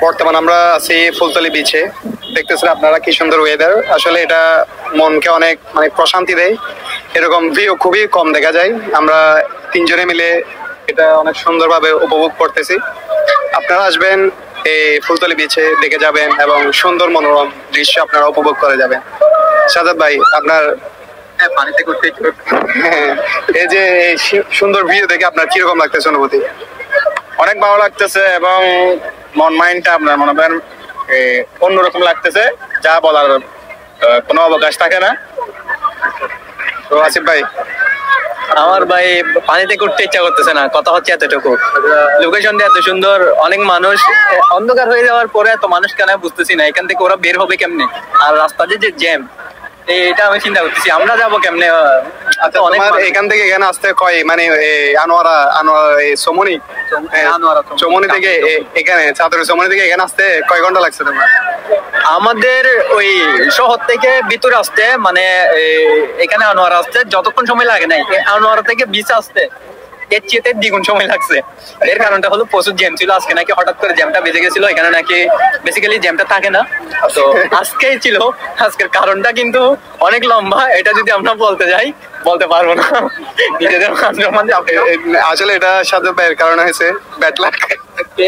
বর্তমান আমরা আছি ফুলতলি বিচে। দেখতেছেন আপনারা কি সুন্দর ওয়েদার, আসলে এটা মনকে অনেক মানে প্রশান্তি দেয়। এরকম ভিউ খুবই কম দেখা যায়। আমরা তিনজনে মিলে এটা অনেক সুন্দরভাবে উপভোগ করতেছি। আপনারা আসবেন এই ফুলতলি বিচে, দেখে যাবেন এবং সুন্দর মনোরম দৃশ্য আপনারা উপভোগ করে যাবেন। সাজাদ ভাই, আপনার পানিতে ঘুরতে এই যে সুন্দর ভিউ দেখে আপনার কিরকম লাগতেছে অনুভূতি? অনেক ভালো লাগতেছে এবং মন মাইন্ডটা আপনার মনে করেন অন্যরকম লাগতেছে, যা বলার কোনো অবকাশ থাকে না। তো আসিফ ভাই? আমার ভাই পানিতে ঘুরতে ইচ্ছা করতেছে না, কথা হচ্ছে এতটুকু। লোকেশনটা এত সুন্দর, অনেক মানুষ, অন্ধকার হয়ে যাওয়ার পরে এত মানুষ কেন বুঝতেছি না, এখান থেকে ওরা বের হবে কেমনে? আর রাস্তাতে যে জ্যাম, এটা আমি চিন্তা করতেছি আমরা যাবো কেমনে। আচ্ছা, এখান থেকে এখানে আসতে কয় মানে আনোয়ারা সমনি চমনি থেকে এখানে চাঁদুরি চমনি থেকে এখানে আসতে কয় ঘন্টা লাগছে তোমার? আমাদের ওই শহর থেকে ভিতরে আসতে মানে এখানে আনোয়ারা আসতে যতক্ষণ সময় লাগে নাই, আনোয়ারা থেকে বিচ আসতে এর চেয়ে দ্বিগুণ সময় লাগছে। এর কারণটা হলো প্রচুর জ্যাম ছিল। আজকে নাকি হঠাৎ করে জ্যামটা বেজে গেছিল, এখানে নাকি বেসিক্যালি জ্যামটা থাকে না, তো আজকেই ছিল। আজকের কারণটা কিন্তু অনেক লম্বা, এটা যদি আমরা বলতে যাই বলতে পারবো না নিজেদের। আসলে এটা সাথে ভাইয়ের কারণে হয়েছে ব্যাড লাক।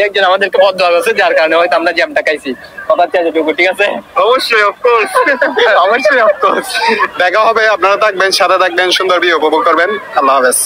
একজন আমাদেরকে বদ্ধ আছে, যার কারণে হয়তো আমরা জ্যামটা খাইছি। কথা চেয়েটুকু, ঠিক আছে? অবশ্যই, অফকোর্স, অবশ্যই, অফকোর্স। দেখা হবে, আপনারা থাকবেন, সাথে থাকবেন, সুন্দর ভিউ উপভোগ করবেন। আল্লাহ হাফেজ।